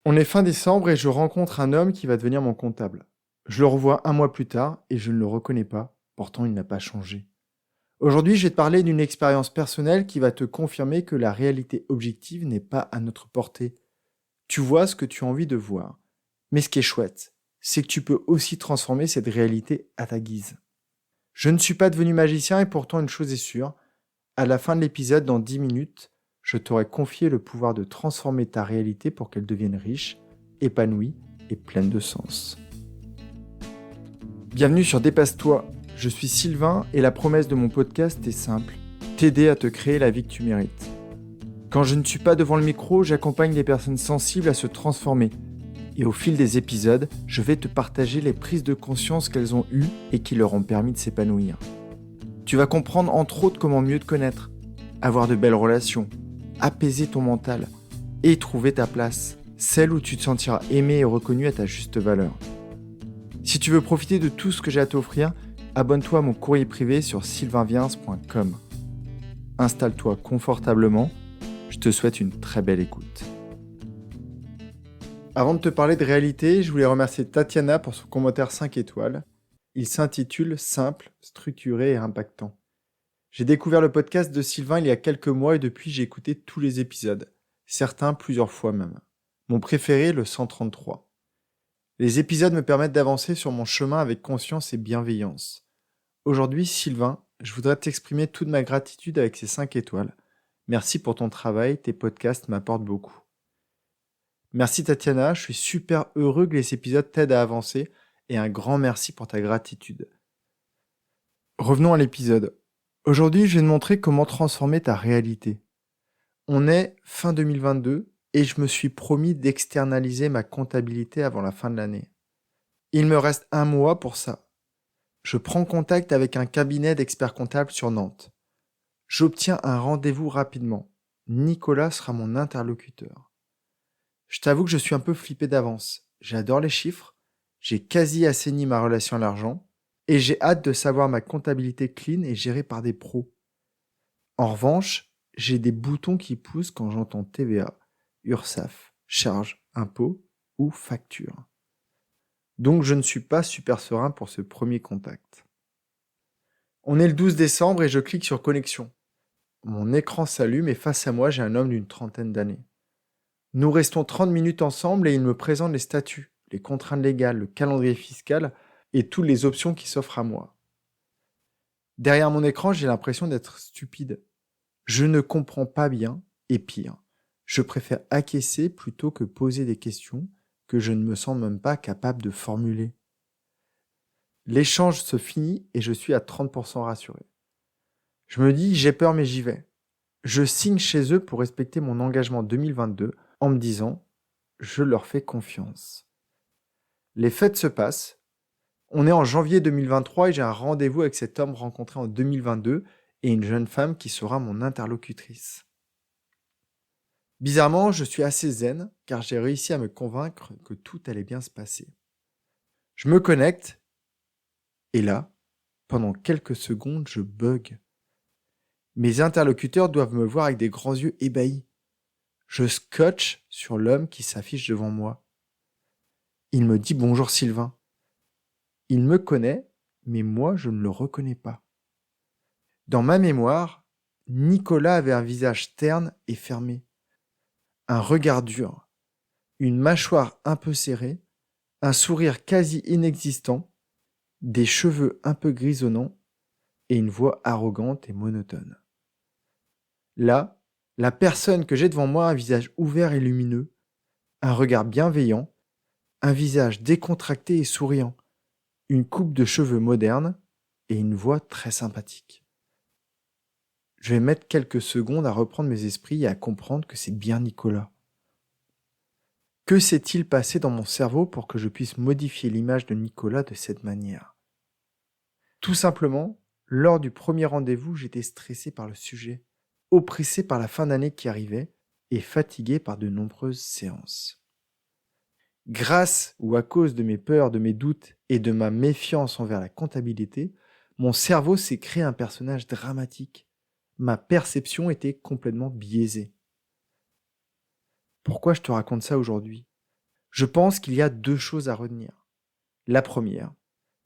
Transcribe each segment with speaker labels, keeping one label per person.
Speaker 1: On est fin décembre et je rencontre un homme qui va devenir mon comptable. Je le revois un mois plus tard et je ne le reconnais pas, pourtant il n'a pas changé. Aujourd'hui, je vais te parler d'une expérience personnelle qui va te confirmer que la réalité objective n'est pas à notre portée. Tu vois ce que tu as envie de voir. Mais ce qui est chouette, c'est que tu peux aussi transformer cette réalité à ta guise. Je ne suis pas devenu magicien et pourtant une chose est sûre, à la fin de l'épisode, dans 10 minutes, je t'aurai confié le pouvoir de transformer ta réalité pour qu'elle devienne riche, épanouie et pleine de sens. Bienvenue sur Dépasse-toi, je suis Sylvain et la promesse de mon podcast est simple, t'aider à te créer la vie que tu mérites. Quand je ne suis pas devant le micro, j'accompagne des personnes sensibles à se transformer. Et au fil des épisodes, je vais te partager les prises de conscience qu'elles ont eues et qui leur ont permis de s'épanouir. Tu vas comprendre entre autres comment mieux te connaître, avoir de belles relations, apaiser ton mental et trouver ta place, celle où tu te sentiras aimé et reconnu à ta juste valeur. Si tu veux profiter de tout ce que j'ai à t'offrir, abonne-toi à mon courrier privé sur sylvainviens.com. Installe-toi confortablement, je te souhaite une très belle écoute. Avant de te parler de réalité, je voulais remercier Tatiana pour son commentaire 5 étoiles. Il s'intitule « Simple, structuré et impactant ». J'ai découvert le podcast de Sylvain il y a quelques mois et depuis j'ai écouté tous les épisodes, certains plusieurs fois même. Mon préféré, le 133. Les épisodes me permettent d'avancer sur mon chemin avec conscience et bienveillance. Aujourd'hui, Sylvain, je voudrais t'exprimer toute ma gratitude avec ces 5 étoiles. Merci pour ton travail, tes podcasts m'apportent beaucoup. Merci Tatiana, je suis super heureux que les épisodes t'aident à avancer et un grand merci pour ta gratitude. Revenons à l'épisode. Aujourd'hui, je vais te montrer comment transformer ta réalité. On est fin 2022 et je me suis promis d'externaliser ma comptabilité avant la fin de l'année. Il me reste un mois pour ça. Je prends contact avec un cabinet d'experts comptables sur Nantes. J'obtiens un rendez-vous rapidement. Nicolas sera mon interlocuteur. Je t'avoue que je suis un peu flippé d'avance. J'adore les chiffres, j'ai quasi assaini ma relation à l'argent et j'ai hâte de savoir ma comptabilité clean et gérée par des pros. En revanche, j'ai des boutons qui poussent quand j'entends TVA, URSSAF, charges, impôts ou factures. Donc je ne suis pas super serein pour ce premier contact. On est le 12 décembre et je clique sur connexion. Mon écran s'allume et face à moi j'ai un homme d'une trentaine d'années. Nous restons 30 minutes ensemble et il me présente les statuts, les contraintes légales, le calendrier fiscal et toutes les options qui s'offrent à moi. Derrière mon écran, j'ai l'impression d'être stupide. Je ne comprends pas bien et pire, je préfère acquiescer plutôt que poser des questions que je ne me sens même pas capable de formuler. L'échange se finit et je suis à 30% rassuré. Je me dis, j'ai peur mais j'y vais. Je signe chez eux pour respecter mon engagement 2022 en me disant, je leur fais confiance. Les fêtes se passent. On est en janvier 2023 et j'ai un rendez-vous avec cet homme rencontré en 2022 et une jeune femme qui sera mon interlocutrice. Bizarrement, je suis assez zen car j'ai réussi à me convaincre que tout allait bien se passer. Je me connecte et là, pendant quelques secondes, je bug. Mes interlocuteurs doivent me voir avec des grands yeux ébahis. Je scotche sur l'homme qui s'affiche devant moi. Il me dit bonjour Sylvain. Il me connaît, mais moi je ne le reconnais pas. Dans ma mémoire, Nicolas avait un visage terne et fermé, un regard dur, une mâchoire un peu serrée, un sourire quasi inexistant, des cheveux un peu grisonnants et une voix arrogante et monotone. Là, la personne que j'ai devant moi a un visage ouvert et lumineux, un regard bienveillant, un visage décontracté et souriant, une coupe de cheveux moderne et une voix très sympathique. Je vais mettre quelques secondes à reprendre mes esprits et à comprendre que c'est bien Nicolas. Que s'est-il passé dans mon cerveau pour que je puisse modifier l'image de Nicolas de cette manière ? Tout simplement, lors du premier rendez-vous, j'étais stressé par le sujet, oppressé par la fin d'année qui arrivait et fatigué par de nombreuses séances. Grâce ou à cause de mes peurs, de mes doutes et de ma méfiance envers la comptabilité, mon cerveau s'est créé un personnage dramatique. Ma perception était complètement biaisée. Pourquoi je te raconte ça aujourd'hui ? Je pense qu'il y a 2 choses à retenir. La première,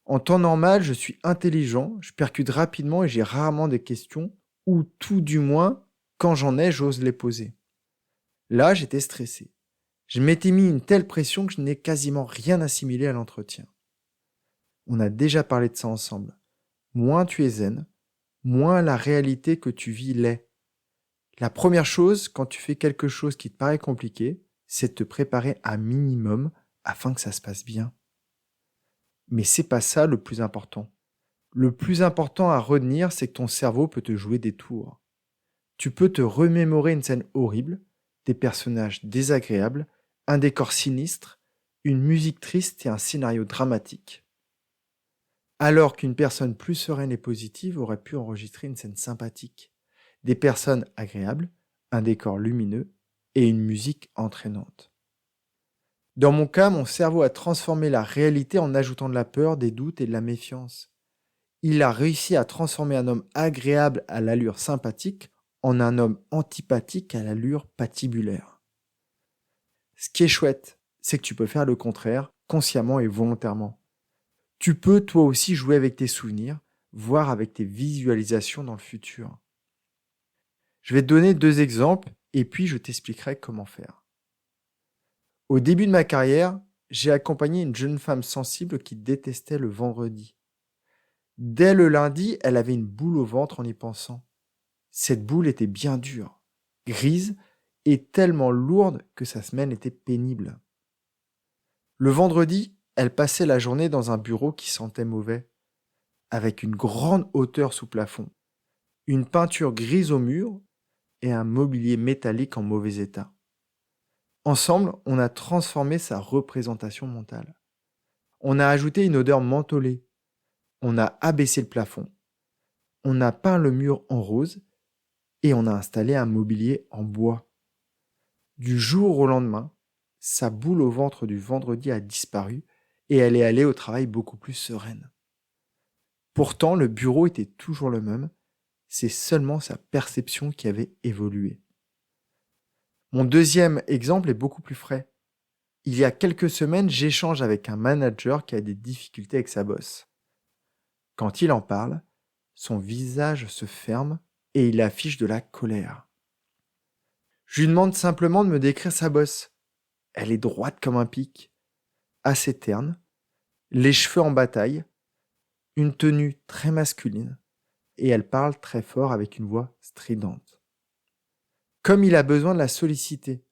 Speaker 1: en temps normal, je suis intelligent, je percute rapidement et j'ai rarement des questions, ou tout du moins, quand j'en ai, j'ose les poser. Là, j'étais stressé. Je m'étais mis une telle pression que je n'ai quasiment rien assimilé à l'entretien. On a déjà parlé de ça ensemble. Moins tu es zen, moins la réalité que tu vis l'est. La première chose, quand tu fais quelque chose qui te paraît compliqué, c'est de te préparer un minimum afin que ça se passe bien. Mais c'est pas ça le plus important. Le plus important à retenir, c'est que ton cerveau peut te jouer des tours. Tu peux te remémorer une scène horrible, des personnages désagréables, un décor sinistre, une musique triste et un scénario dramatique. Alors qu'une personne plus sereine et positive aurait pu enregistrer une scène sympathique, des personnes agréables, un décor lumineux et une musique entraînante. Dans mon cas, mon cerveau a transformé la réalité en ajoutant de la peur, des doutes et de la méfiance. Il a réussi à transformer un homme agréable à l'allure sympathique en un homme antipathique à l'allure patibulaire. Ce qui est chouette, c'est que tu peux faire le contraire, consciemment et volontairement. Tu peux toi aussi jouer avec tes souvenirs, voire avec tes visualisations dans le futur. Je vais te donner 2 exemples et puis je t'expliquerai comment faire. Au début de ma carrière, j'ai accompagné une jeune femme sensible qui détestait le vendredi. Dès le lundi, elle avait une boule au ventre en y pensant. Cette boule était bien dure, grise et tellement lourde que sa semaine était pénible. Le vendredi, elle passait la journée dans un bureau qui sentait mauvais, avec une grande hauteur sous plafond, une peinture grise au mur et un mobilier métallique en mauvais état. Ensemble, on a transformé sa représentation mentale. On a ajouté une odeur mentholée. On a abaissé le plafond. On a peint le mur en rose et on a installé un mobilier en bois. Du jour au lendemain, sa boule au ventre du vendredi a disparu et elle est allée au travail beaucoup plus sereine. Pourtant, le bureau était toujours le même, c'est seulement sa perception qui avait évolué. Mon deuxième exemple est beaucoup plus frais. Il y a quelques semaines, j'échange avec un manager qui a des difficultés avec sa boss. Quand il en parle, son visage se ferme et il affiche de la colère. Je lui demande simplement de me décrire sa boss. Elle est droite comme un pic, assez terne, les cheveux en bataille, une tenue très masculine et elle parle très fort avec une voix stridente. Comme il a besoin de la solliciter,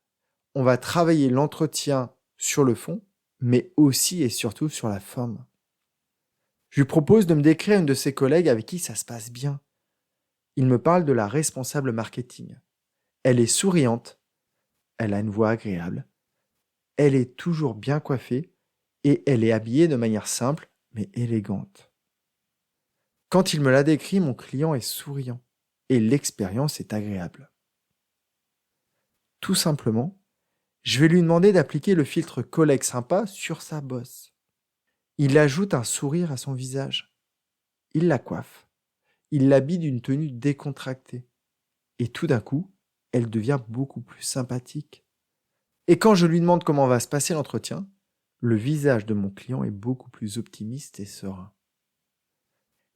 Speaker 1: on va travailler l'entretien sur le fond, mais aussi et surtout sur la forme. Je lui propose de me décrire une de ses collègues avec qui ça se passe bien. Il me parle de la responsable marketing. Elle est souriante, elle a une voix agréable, elle est toujours bien coiffée et elle est habillée de manière simple mais élégante. Quand il me la décrit, mon client est souriant et l'expérience est agréable. Tout simplement, je vais lui demander d'appliquer le filtre collègue sympa sur sa bosse. Il ajoute un sourire à son visage. Il la coiffe. Il l'habille d'une tenue décontractée. Et tout d'un coup, elle devient beaucoup plus sympathique. Et quand je lui demande comment va se passer l'entretien, le visage de mon client est beaucoup plus optimiste et serein.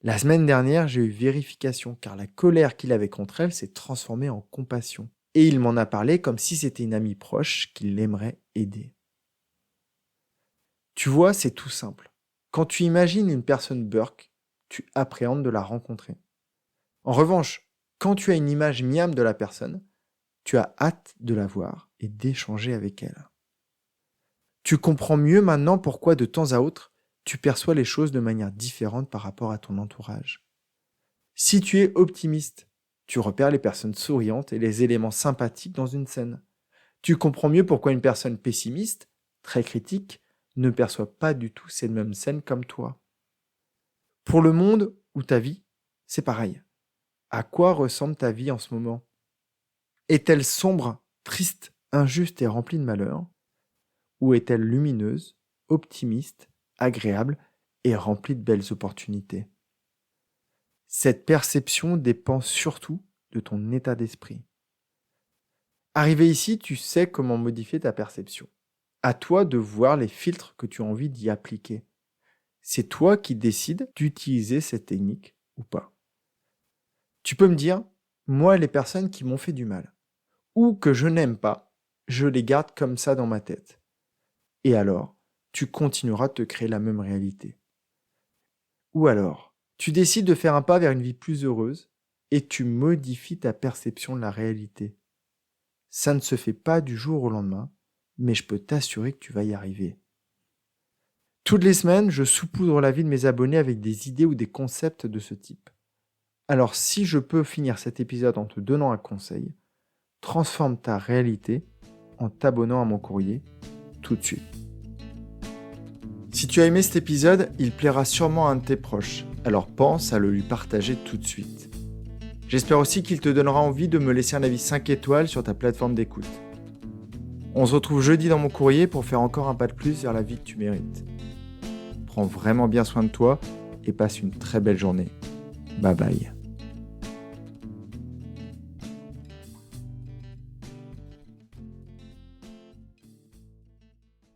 Speaker 1: La semaine dernière, j'ai eu vérification car la colère qu'il avait contre elle s'est transformée en compassion. Et il m'en a parlé comme si c'était une amie proche qu'il aimerait aider. Tu vois, c'est tout simple. Quand tu imagines une personne burk, tu appréhendes de la rencontrer. En revanche, quand tu as une image miam de la personne, tu as hâte de la voir et d'échanger avec elle. Tu comprends mieux maintenant pourquoi de temps à autre, tu perçois les choses de manière différente par rapport à ton entourage. Si tu es optimiste, tu repères les personnes souriantes et les éléments sympathiques dans une scène. Tu comprends mieux pourquoi une personne pessimiste, très critique, ne perçoit pas du tout ces mêmes scènes comme toi. Pour le monde ou ta vie, c'est pareil. À quoi ressemble ta vie en ce moment? Est-elle sombre, triste, injuste et remplie de malheur? Ou est-elle lumineuse, optimiste, agréable et remplie de belles opportunités? Cette perception dépend surtout de ton état d'esprit. Arrivé ici, tu sais comment modifier ta perception. À toi de voir les filtres que tu as envie d'y appliquer. C'est toi qui décides d'utiliser cette technique ou pas. Tu peux me dire, moi, les personnes qui m'ont fait du mal ou que je n'aime pas, je les garde comme ça dans ma tête. Et alors, tu continueras de te créer la même réalité. Ou alors, tu décides de faire un pas vers une vie plus heureuse et tu modifies ta perception de la réalité. Ça ne se fait pas du jour au lendemain, mais je peux t'assurer que tu vas y arriver. Toutes les semaines, je saupoudre la vie de mes abonnés avec des idées ou des concepts de ce type. Alors si je peux finir cet épisode en te donnant un conseil, transforme ta réalité en t'abonnant à mon courrier tout de suite. Si tu as aimé cet épisode, il plaira sûrement à un de tes proches, alors pense à le lui partager tout de suite. J'espère aussi qu'il te donnera envie de me laisser un avis 5 étoiles sur ta plateforme d'écoute. On se retrouve jeudi dans mon courrier pour faire encore un pas de plus vers la vie que tu mérites. Prends vraiment bien soin de toi et passe une très belle journée. Bye bye.